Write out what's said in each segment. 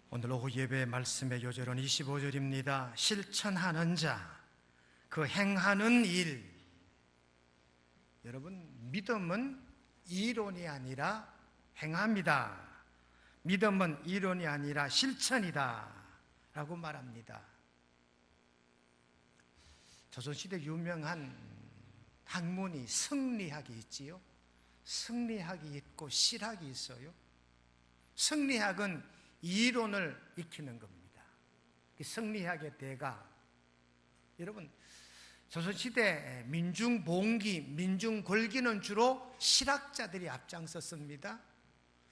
오늘 오후 예배 말씀의 요절은 25절입니다. 실천하는 자, 그 행하는 일. 여러분, 믿음은 이론이 아니라 행합니다. 믿음은 이론이 아니라 실천이다 라고 말합니다. 조선시대 유명한 학문이 성리학이 있지요. 성리학이 있고 실학이 있어요. 성리학은 이론을 익히는 겁니다. 성리학의 대가, 여러분, 조선시대 민중봉기, 민중궐기는 주로 실학자들이 앞장섰습니다.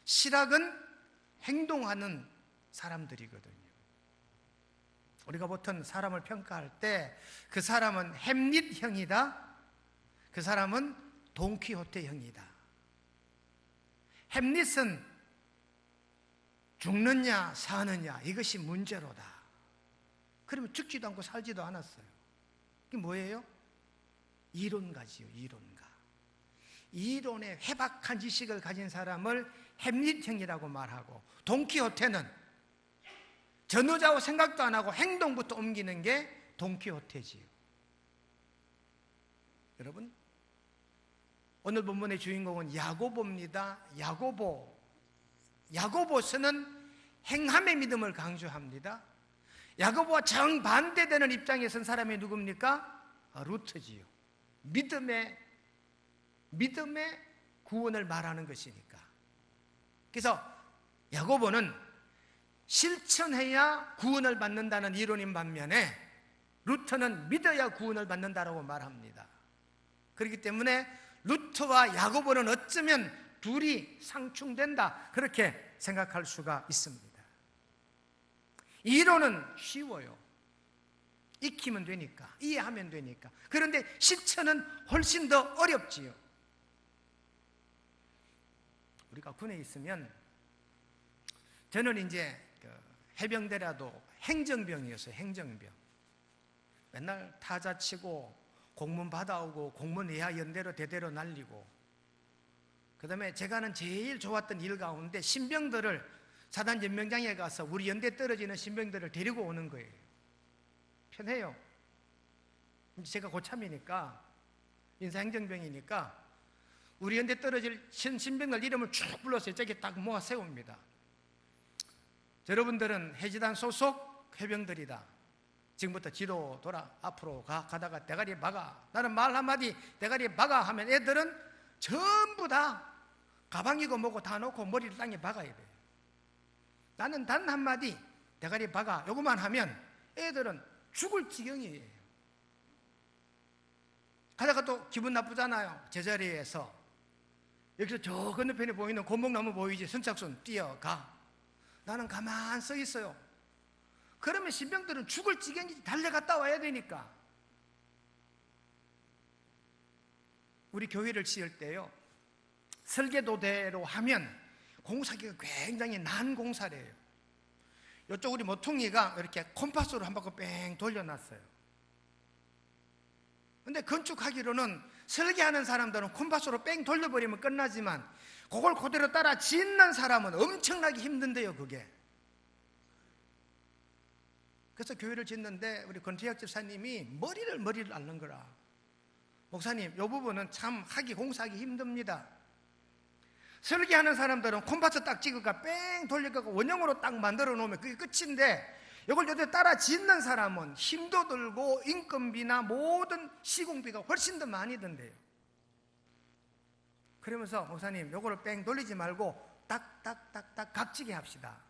실학은 행동하는 사람들이거든요. 우리가 보통 사람을 평가할 때 그 사람은 햄릿형이다, 그 사람은 돈키호테형이다. 햄릿은 죽느냐 사느냐 이것이 문제로다. 그러면 죽지도 않고 살지도 않았어요. 이게 뭐예요? 이론가지요. 이론가. 이론에 해박한 지식을 가진 사람을 햄릿형이라고 말하고, 돈키호테는 전후좌우 생각도 안 하고 행동부터 옮기는 게 돈키호테지요. 여러분, 오늘 본문의 주인공은 야고보입니다. 야고보서는 행함의 믿음을 강조합니다. 야고보와 정반대되는 입장에 선 사람이 누굽니까? 루트지요. 믿음의 구원을 말하는 것이니까. 그래서 야고보는 실천해야 구원을 받는다는 이론인 반면에 루터는 믿어야 구원을 받는다라고 말합니다. 그렇기 때문에 루터와 야고보는 어쩌면 둘이 상충된다, 그렇게 생각할 수가 있습니다. 이론은 쉬워요. 익히면 되니까, 이해하면 되니까. 그런데 실천은 훨씬 더 어렵지요. 우리가 군에 있으면, 저는 이제 해병대라도 행정병이었어요. 행정병. 맨날 타자 치고 공문 받아오고 공문 예하 연대로 대대로 날리고, 그 다음에 제가 하는 제일 좋았던 일 가운데 신병들을 사단 연명장에 가서 우리 연대 떨어지는 신병들을 데리고 오는 거예요. 편해요. 제가 고참이니까, 인사행정병이니까 우리 연대 떨어질 신병들 이름을 쭉 불러서 저기 딱 모아 세웁니다. 여러분들은 해지단 소속 해병들이다. 지금부터 뒤로 돌아 앞으로 가다가 대가리 박아. 나는 말 한마디 대가리 박아 하면 애들은 전부 다 가방이고 뭐고 다 놓고 머리를 땅에 박아야 돼요. 나는 단 한마디 대가리 박아 요거만 하면 애들은 죽을 지경이에요. 가다가 또 기분 나쁘잖아요. 제자리에서 여기서 저 건너편에 보이는 고목나무 보이지? 선착순 뛰어가. 나는 가만 서 있어요. 그러면 신병들은 죽을 지경이 달려갔다 와야 되니까. 우리 교회를 지을 때요, 설계도대로 하면 공사기가 굉장히 난 공사래요. 이쪽 우리 모퉁이가 이렇게 콤파스로 한 바퀴 뺑 돌려놨어요. 근데 건축하기로는 설계하는 사람들은 콤파스로 뺑 돌려버리면 끝나지만 그걸 그대로 따라 짓는 사람은 엄청나게 힘든데요, 그게. 그래서 교회를 짓는데 우리 권태혁 집사님이 머리를 앓는 거라. 목사님, 이 부분은 참 공사하기 힘듭니다. 설계하는 사람들은 콤파스 딱 찍어가 뺑 돌려가고 원형으로 딱 만들어 놓으면 그게 끝인데, 이걸 요새 따라 짓는 사람은 힘도 들고 인건비나 모든 시공비가 훨씬 더 많이 든대요. 그러면서 목사님, 요거를 뺑 돌리지 말고 딱딱딱딱 각지게 합시다.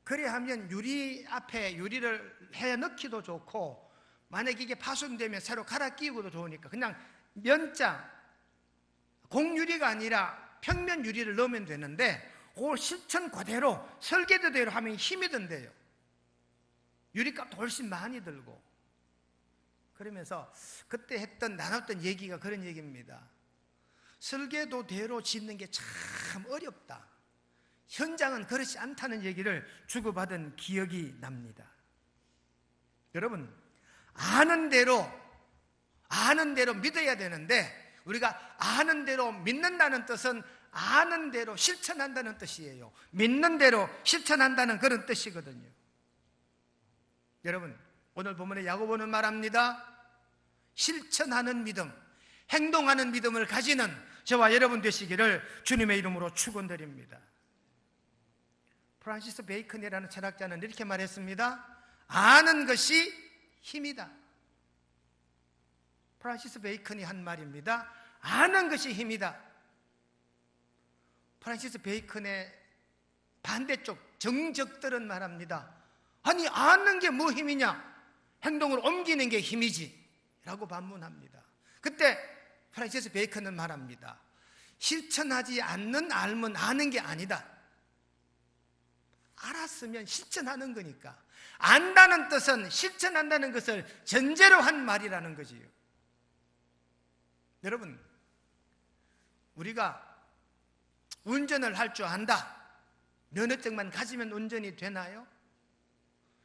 그래 하면 유리 앞에 유리를 해 넣기도 좋고, 만약에 이게 파손되면 새로 갈아 끼우고도 좋으니까 그냥 면장 공유리가 아니라 평면 유리를 넣으면 되는데, 그걸 실천 그대로 설계도대로 하면 힘이 든대요. 유리값도 훨씬 많이 들고. 그러면서 그때 나눴던 얘기가 그런 얘기입니다. 설계도대로 짓는 게 참 어렵다, 현장은 그렇지 않다는 얘기를 주고받은 기억이 납니다. 여러분, 아는 대로 믿어야 되는데, 우리가 아는 대로 믿는다는 뜻은 아는 대로 실천한다는 뜻이에요. 믿는 대로 실천한다는 그런 뜻이거든요. 여러분, 오늘 본문에 야고보는 말합니다. 실천하는 믿음, 행동하는 믿음을 가지는 저와 여러분 되시기를 주님의 이름으로 축원드립니다. 프란시스 베이컨이라는 철학자는 이렇게 말했습니다. 아는 것이 힘이다. 프란시스 베이컨이 한 말입니다. 아는 것이 힘이다. 프란시스 베이컨의 반대쪽 정적들은 말합니다. 아니, 아는 게 뭐 힘이냐? 행동을 옮기는 게 힘이지 라고 반문합니다. 그때 프란시스 베이컨은 말합니다. 실천하지 않는 알면 아는 게 아니다. 알았으면 실천하는 거니까. 안다는 뜻은 실천한다는 것을 전제로 한 말이라는 거지요. 여러분, 우리가 운전을 할 줄 안다. 면허증만 가지면 운전이 되나요?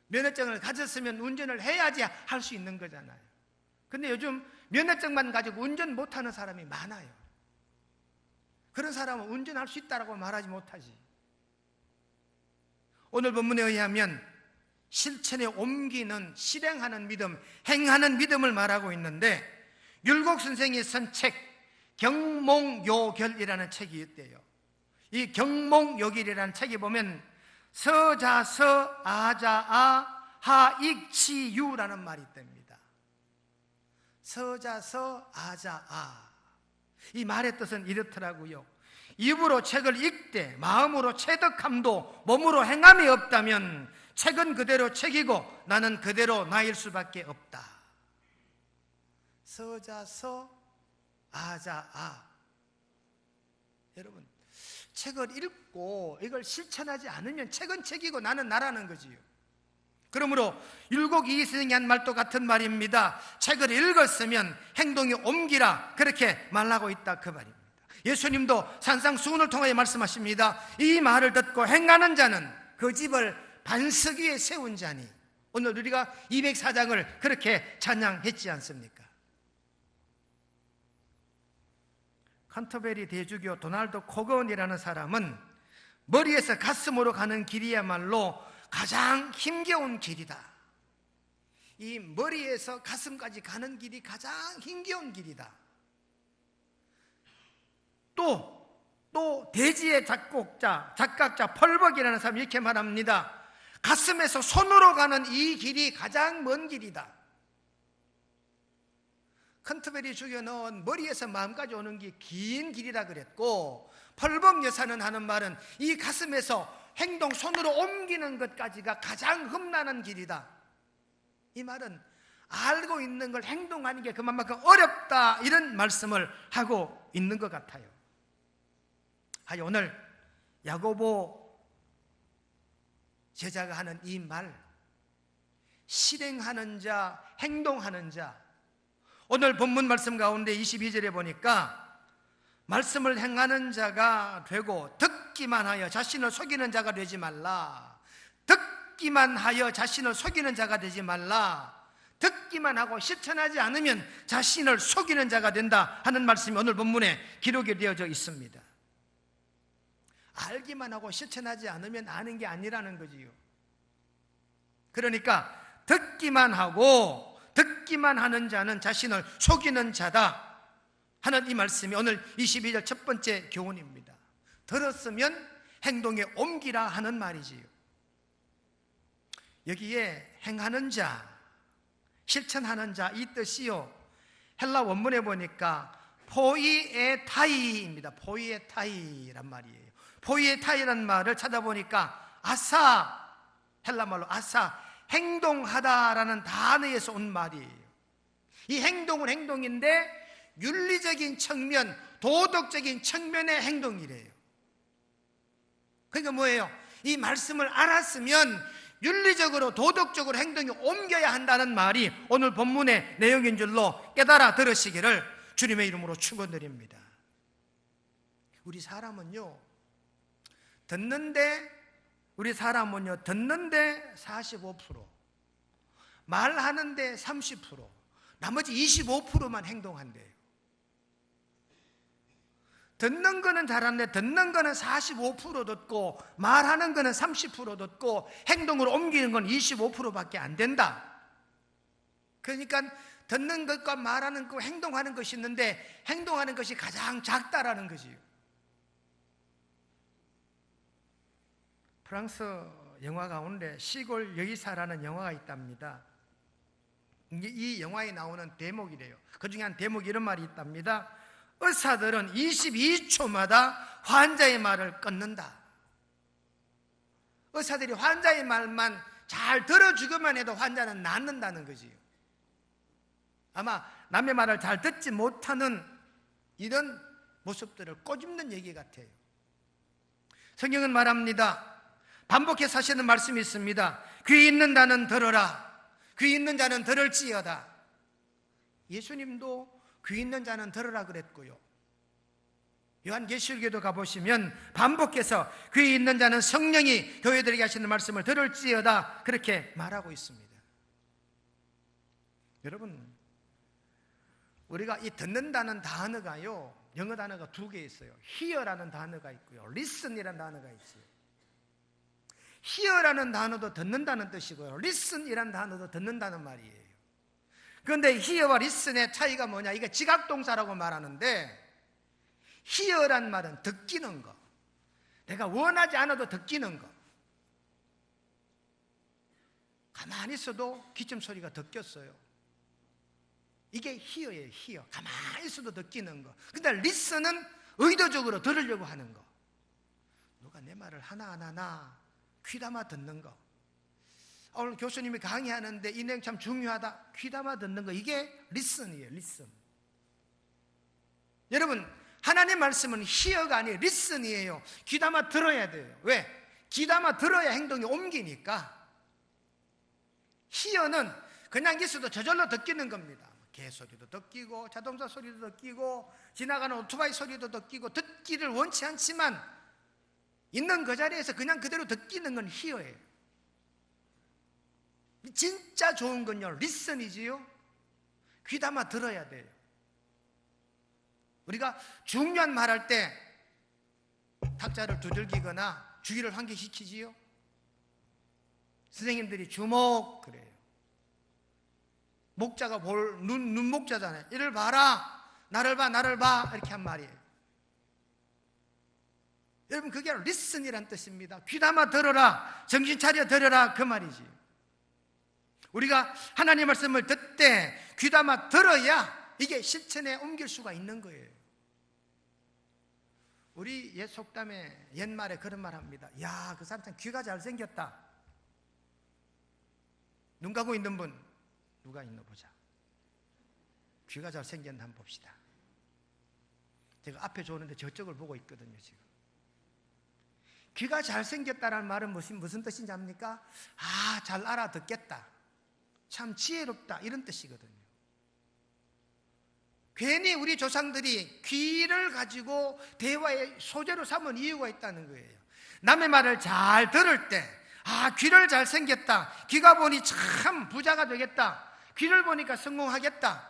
면허증을 가졌으면 운전을 해야지 할 수 있는 거잖아요. 근데 요즘 면허증만 가지고 운전 못하는 사람이 많아요. 그런 사람은 운전할 수 있다고 말하지 못하지. 오늘 본문에 의하면 실천에 옮기는, 실행하는 믿음, 행하는 믿음을 말하고 있는데, 율곡 선생이 쓴 책 경몽요결이라는 책이 있대요. 이 경몽요결이라는 책에 보면 서자서 아자아 하익치유라는 말이 있답니다. 서자서 아자아, 이 말의 뜻은 이렇더라고요. 입으로 책을 읽되 마음으로 체득함도 몸으로 행함이 없다면 책은 그대로 책이고 나는 그대로 나일 수밖에 없다. 서자서 아자아. 여러분, 책을 읽고 이걸 실천하지 않으면 책은 책이고 나는 나라는 거지요. 그러므로 율곡 이선생이 한 말도 같은 말입니다. 책을 읽었으면 행동이 옮기라, 그렇게 말하고 있다, 그 말입니다. 예수님도 산상수훈을 통하여 말씀하십니다. 이 말을 듣고 행하는 자는 그 집을 반석 위에 세운 자니. 오늘 우리가 204장을 그렇게 찬양했지 않습니까? 칸터베리 대주교 도널드 코건이라는 사람은 머리에서 가슴으로 가는 길이야말로 가장 힘겨운 길이다. 이 머리에서 가슴까지 가는 길이 가장 힘겨운 길이다. 또 대지의 작곡자 펄벅이라는 사람이 이렇게 말합니다. 가슴에서 손으로 가는 이 길이 가장 먼 길이다. 칸터베리 주교는 머리에서 마음까지 오는 게 긴 길이라 그랬고, 펄벅 여사는 하는 말은 이 가슴에서 행동, 손으로 옮기는 것까지가 가장 험난한 길이다. 이 말은 알고 있는 걸 행동하는 게 그만큼 어렵다, 이런 말씀을 하고 있는 것 같아요. 오늘 야고보 제자가 하는 이 말, 실행하는 자, 행동하는 자, 오늘 본문 말씀 가운데 22절에 보니까 말씀을 행하는 자가 되고 듣기만 하여 자신을 속이는 자가 되지 말라. 듣기만 하여 자신을 속이는 자가 되지 말라. 듣기만 하고 실천하지 않으면 자신을 속이는 자가 된다 하는 말씀이 오늘 본문에 기록이 되어져 있습니다. 알기만 하고 실천하지 않으면 아는 게 아니라는 거지요. 그러니까 듣기만 하고 듣기만 하는 자는 자신을 속이는 자다 하는 이 말씀이 오늘 22절 첫 번째 교훈입니다. 들었으면 행동에 옮기라 하는 말이지요. 여기에 행하는 자, 실천하는 자, 이 뜻이요, 헬라 원문에 보니까 포이에타이입니다. 포이에타이란 말이에요. 포이에타이라는 말을 찾아보니까 아사, 헬라말로 아사, 행동하다라는 단어에서 온 말이에요. 이 행동은 행동인데 윤리적인 측면, 도덕적인 측면의 행동이래요. 그러니까 뭐예요? 이 말씀을 알았으면 윤리적으로, 도덕적으로 행동이 옮겨야 한다는 말이 오늘 본문의 내용인 줄로 깨달아 들으시기를 주님의 이름으로 축원드립니다. 우리 사람은요, 듣는데 45%, 말하는데 30%, 나머지 25%만 행동한대요. 듣는 거는 잘하는데 듣는 거는 45% 듣고 말하는 거는 30% 듣고 행동으로 옮기는 건 25%밖에 안 된다. 그러니까 듣는 것과 말하는 것, 행동하는 것이 있는데 행동하는 것이 가장 작다라는 거지요. 프랑스 영화 가운데 시골 여의사라는 영화가 있답니다. 이 영화에 나오는 대목이래요. 그 중에 한 대목에 이런 말이 있답니다. 의사들은 22초마다 환자의 말을 끊는다. 의사들이 환자의 말만 잘 들어주기만 해도 환자는 낫는다는 거지요. 아마 남의 말을 잘 듣지 못하는 이런 모습들을 꼬집는 얘기 같아요. 성경은 말합니다. 반복해서 하시는 말씀이 있습니다. 귀 있는 자는 들어라. 귀 있는 자는 들을지어다. 예수님도 귀 있는 자는 들으라 그랬고요. 요한계시록에도 가보시면 반복해서 귀 있는 자는 성령이 교회들에게 하시는 말씀을 들을지어다 그렇게 말하고 있습니다. 여러분, 우리가 이 듣는다는 단어가요, 영어 단어가 두 개 있어요. hear라는 단어가 있고요, listen이라는 단어가 있어요. hear라는 단어도 듣는다는 뜻이고요, listen이라는 단어도 듣는다는 말이에요. 그런데 hear와 listen의 차이가 뭐냐? 이게 지각동사라고 말하는데, hear란 말은 듣기는 거, 내가 원하지 않아도 듣기는 거. 가만히 있어도 기침 소리가 듣겼어요. 이게 hear예요. hear. 가만히 있어도 듣기는 거. 근데 listen은 의도적으로 들으려고 하는 거. 누가 내 말을 하나하나 귀담아 듣는 거. 오늘 교수님이 강의하는데 이 내용 참 중요하다, 귀담아 듣는 거. 이게 listen이에요. listen. 여러분, 하나님 말씀은 hear가 아니에요. listen이에요. 귀담아 들어야 돼요. 왜? 귀담아 들어야 행동이 옮기니까. hear는 그냥 있어도 저절로 듣기는 겁니다. 개소리도 듣기고 자동차 소리도 듣기고 지나가는 오토바이 소리도 듣기고 듣기를 원치 않지만 있는 그 자리에서 그냥 그대로 듣기는 건 hear예요. 진짜 좋은 건요, listen이지요. 귀담아 들어야 돼요. 우리가 중요한 말할 때 탁자를 두들기거나 주의를 환기시키지요. 선생님들이 주목 그래요. 목자가 눈 목자잖아요. 이를 봐라, 나를 봐, 나를 봐, 이렇게 한 말이에요. 여러분, 그게 listen이란 뜻입니다. 귀담아 들어라, 정신 차려 들어라, 그 말이지. 우리가 하나님 말씀을 듣되 귀담아 들어야 이게 실천에 옮길 수가 있는 거예요. 우리 옛 속담에 옛말에 그런 말 합니다. 야, 그 사람 참 귀가 잘생겼다. 눈 감고 있는 분 누가 있나 보자. 귀가 잘생겼나 한번 봅시다. 제가 앞에 좋는데 저쪽을 보고 있거든요. 지금 귀가 잘생겼다는 말은 무슨 뜻인지 압니까? 아, 잘 알아듣겠다, 참 지혜롭다, 이런 뜻이거든요. 괜히 우리 조상들이 귀를 가지고 대화의 소재로 삼은 이유가 있다는 거예요. 남의 말을 잘 들을 때, 아, 귀를 잘생겼다, 귀가 보니 참 부자가 되겠다, 귀를 보니까 성공하겠다,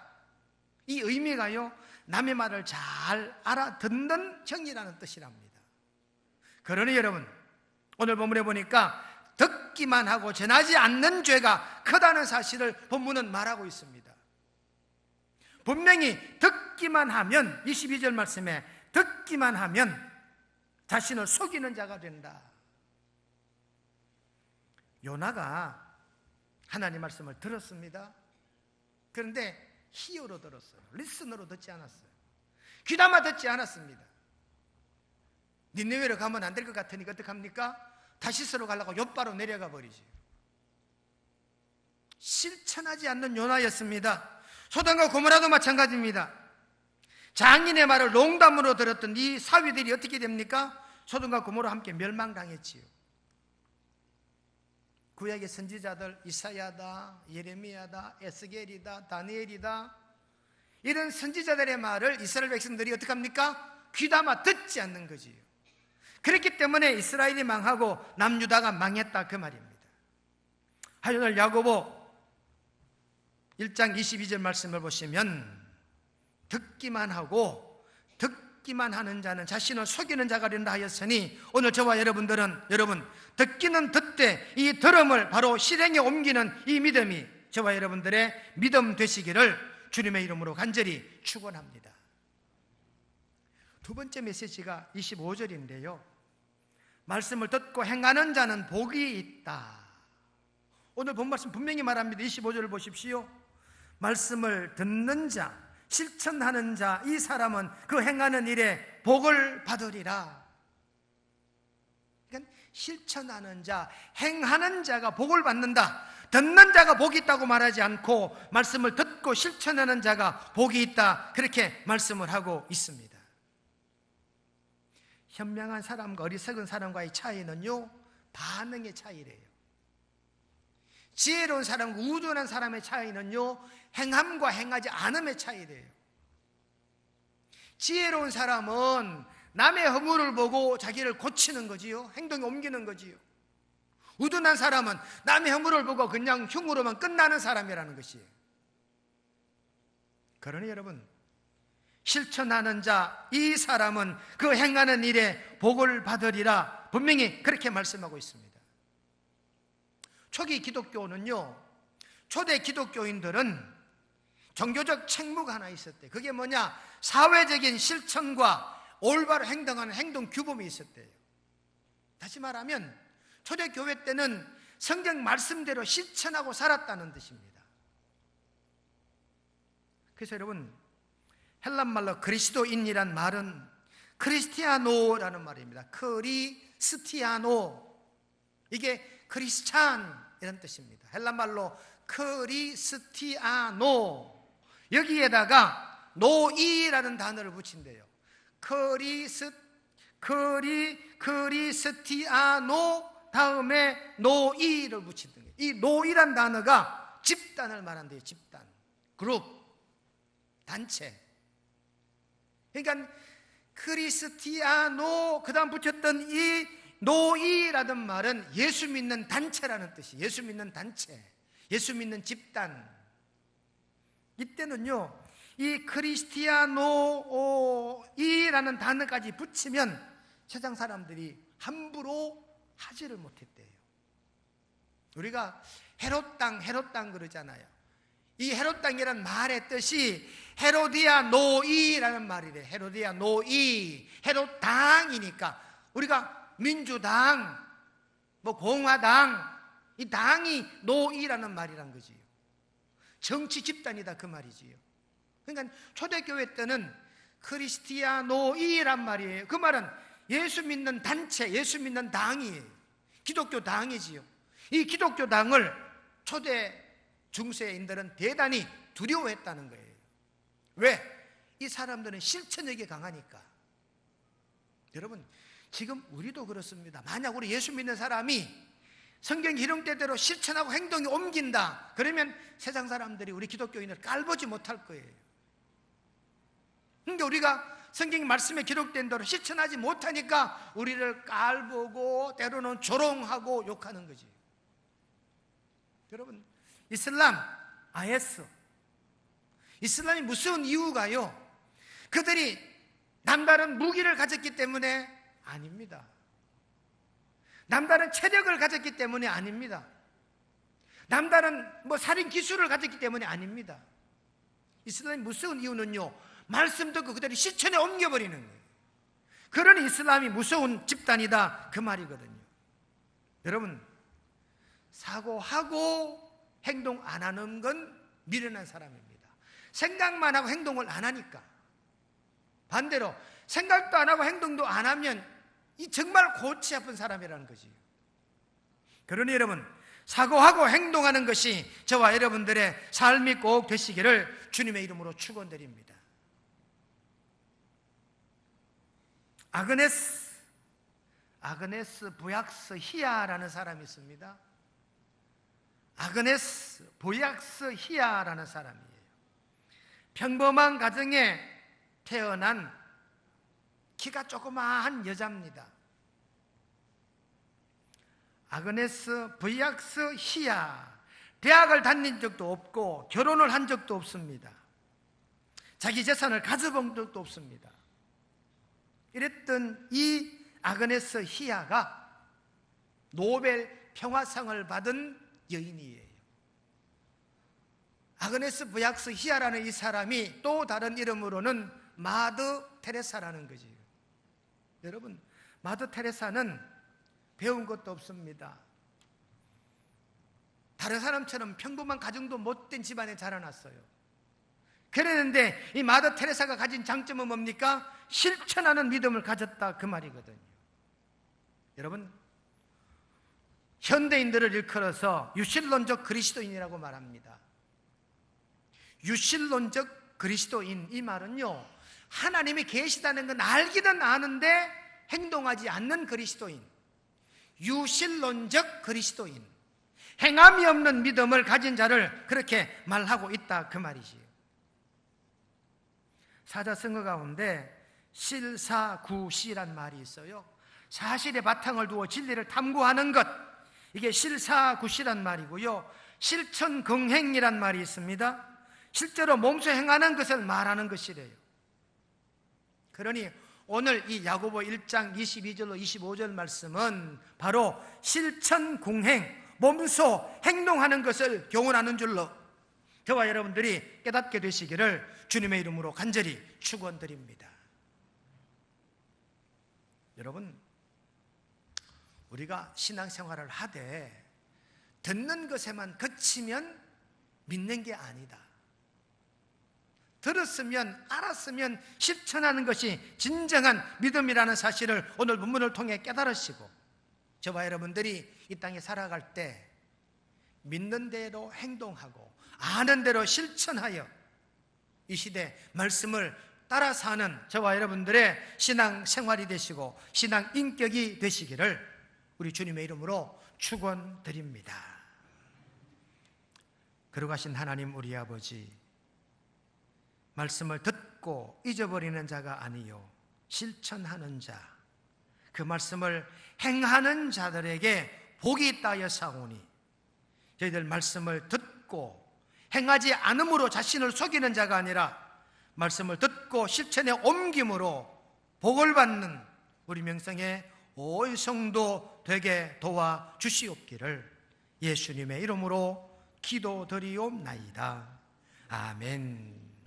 이 의미가요, 남의 말을 잘 알아듣는 형이라는 뜻이랍니다. 그러니 여러분, 오늘 본문에 보니까 듣기만 하고 전하지 않는 죄가 크다는 사실을 본문은 말하고 있습니다. 분명히 듣기만 하면, 22절 말씀에 듣기만 하면 자신을 속이는 자가 된다. 요나가 하나님 말씀을 들었습니다. 그런데 히어로 들었어요. 리스너로 듣지 않았어요. 귀담아 듣지 않았습니다. 니네웨로 가면 안 될 것 같으니까 어떡합니까? 다시스로 가려고 욥바로 내려가 버리지. 실천하지 않는 요나였습니다. 소돔과 고모라도 마찬가지입니다. 장인의 말을 농담으로 들었던 이 사위들이 어떻게 됩니까? 소돔과 고모라 함께 멸망당했지요. 구약의 선지자들, 이사야다, 예레미야다, 에스겔이다, 다니엘이다, 이런 선지자들의 말을 이스라엘 백성들이 어떻게 합니까? 귀담아 듣지 않는 거지요. 그렇기 때문에 이스라엘이 망하고 남유다가 망했다, 그 말입니다. 오늘 야고보 1장 22절 말씀을 보시면 듣기만 하고 듣기만 하는 자는 자신을 속이는 자가 된다 하였으니 오늘 저와 여러분들은 듣기는 듣되 이 들음을 바로 실행에 옮기는 이 믿음이 저와 여러분들의 믿음 되시기를 주님의 이름으로 간절히 축원합니다. 두 번째 메시지가 25절인데요. 말씀을 듣고 행하는 자는 복이 있다. 오늘 본 말씀 분명히 말합니다. 25절을 보십시오. 말씀을 듣는 자, 실천하는 자, 이 사람은 그 행하는 일에 복을 받으리라. 그러니까 실천하는 자, 행하는 자가 복을 받는다. 듣는 자가 복이 있다고 말하지 않고 말씀을 듣고 실천하는 자가 복이 있다, 그렇게 말씀을 하고 있습니다. 현명한 사람과 어리석은 사람과의 차이는요, 반응의 차이래요. 지혜로운 사람과 우둔한 사람의 차이는요, 행함과 행하지 않음의 차이래요. 지혜로운 사람은 남의 허물을 보고 자기를 고치는 거지요. 행동에 옮기는 거지요. 우둔한 사람은 남의 허물을 보고 그냥 흉으로만 끝나는 사람이라는 것이에요. 그러니 여러분, 실천하는 자, 이 사람은 그 행하는 일에 복을 받으리라, 분명히 그렇게 말씀하고 있습니다. 초기 기독교는요, 초대 기독교인들은 종교적 책무가 하나 있었대요. 그게 뭐냐? 사회적인 실천과 올바로 행동하는 행동 규범이 있었대요. 다시 말하면 초대교회 때는 성경 말씀대로 실천하고 살았다는 뜻입니다. 그래서 여러분, 헬란말로 그리스도인이란 말은 크리스티아노라는 말입니다. 크리스티아노, 이게 크리스찬이라는 뜻입니다. 헬란말로 크리스티아노, 여기에다가 노이라는 단어를 붙인대요. 크리스티아노 다음에 노이를 붙인다. 이 노이란 단어가 집단을 말한대요. 집단, 그룹, 단체. 그러니까 크리스티아노 그 다음 붙였던 이 노이라는 말은 예수 믿는 단체라는 뜻이, 예수 믿는 단체, 예수 믿는 집단. 이때는요, 이 크리스티아노이라는 단어까지 붙이면 세상 사람들이 함부로 하지를 못했대요. 우리가 헤롯 땅 그러잖아요. 이 헤롯 땅이란 말의 뜻이 헤로디아 노이라는 말이래. 헤로디아 노이, 헤롯 당이니까 우리가 민주당, 공화당, 이 당이 노이라는 말이란 거지요. 정치 집단이다, 그 말이지요. 그러니까 초대교회 때는 크리스티아노이란 말이에요. 그 말은 예수 믿는 단체, 예수 믿는 당이에요. 기독교 당이지요. 이 기독교 당을 초대 중세인들은 대단히 두려워했다는 거예요. 왜? 이 사람들은 실천력이 강하니까. 여러분, 지금 우리도 그렇습니다. 만약 우리 예수 믿는 사람이 성경 기록대로 실천하고 행동이 옮긴다, 그러면 세상 사람들이 우리 기독교인을 깔보지 못할 거예요. 그러니까 우리가 성경 말씀에 기록된 대로 실천하지 못하니까 우리를 깔보고 때로는 조롱하고 욕하는 거지. 여러분, 이슬람, IS, 이슬람이 무서운 이유가요, 그들이 남다른 무기를 가졌기 때문에 아닙니다. 남다른 체력을 가졌기 때문에 아닙니다. 남다른 살인 기술을 가졌기 때문에 아닙니다. 이슬람이 무서운 이유는요, 말씀 듣고 그대로 실천에 옮겨버리는 거예요. 그러니 이슬람이 무서운 집단이다, 그 말이거든요. 여러분, 사고하고 행동 안 하는 건 미련한 사람입니다. 생각만 하고 행동을 안 하니까. 반대로 생각도 안 하고 행동도 안 하면 이 정말 골치 아픈 사람이라는 거지. 그러니 여러분, 사고하고 행동하는 것이 저와 여러분들의 삶이 꼭 되시기를 주님의 이름으로 축원드립니다. 아그네스 보약스 히야라는 사람이 있습니다. 아그네스 보약스 히야라는 사람이에요. 평범한 가정에 태어난 키가 조그마한 여자입니다. 아그네스 보약스 히야, 대학을 다닌 적도 없고 결혼을 한 적도 없습니다. 자기 재산을 가져본 적도 없습니다. 이랬던 이 아그네스 히야가 노벨 평화상을 받은 여인이에요. 아그네스 부약스 히야라는 이 사람이 또 다른 이름으로는 마더 테레사라는 거지요. 여러분, 마더 테레사는 배운 것도 없습니다. 다른 사람처럼 평범한 가정도 못된 집안에 자라났어요. 그랬는데 이 마더 테레사가 가진 장점은 뭡니까? 실천하는 믿음을 가졌다, 그 말이거든요. 여러분, 현대인들을 일컬어서 유실론적 그리스도인이라고 말합니다. 유실론적 그리스도인, 이 말은요, 하나님이 계시다는 건 알기는 아는데 행동하지 않는 그리스도인, 유실론적 그리스도인, 행함이 없는 믿음을 가진 자를 그렇게 말하고 있다, 그 말이지요. 사자성어 가운데 실사구시란 말이 있어요. 사실의 바탕을 두어 진리를 탐구하는 것, 이게 실사구시란 말이고요. 실천긍행이란 말이 있습니다. 실제로 몸소 행하는 것을 말하는 것이래요. 그러니 오늘 이 야고보 1장 22절로 25절 말씀은 바로 실천긍행, 몸소 행동하는 것을 교훈하는 줄로 저와 여러분들이 깨닫게 되시기를 주님의 이름으로 간절히 축원드립니다. 여러분, 우리가 신앙생활을 하되 듣는 것에만 그치면 믿는 게 아니다. 들었으면, 알았으면 실천하는 것이 진정한 믿음이라는 사실을 오늘 본문을 통해 깨달으시고, 저와 여러분들이 이 땅에 살아갈 때 믿는 대로 행동하고 아는 대로 실천하여 이 시대 말씀을 따라 사는 저와 여러분들의 신앙 생활이 되시고 신앙 인격이 되시기를 우리 주님의 이름으로 축원드립니다. 거룩하신 하나님 우리 아버지, 말씀을 듣고 잊어버리는 자가 아니요 실천하는 자, 그 말씀을 행하는 자들에게 복이 있다 하여 사오니, 저희들 말씀을 듣고 행하지 않음으로 자신을 속이는 자가 아니라 말씀을 듣고 실천에 옮김으로 복을 받는 우리 명성의 온 성도 되게 도와 주시옵기를 예수님의 이름으로 기도드리옵나이다. 아멘.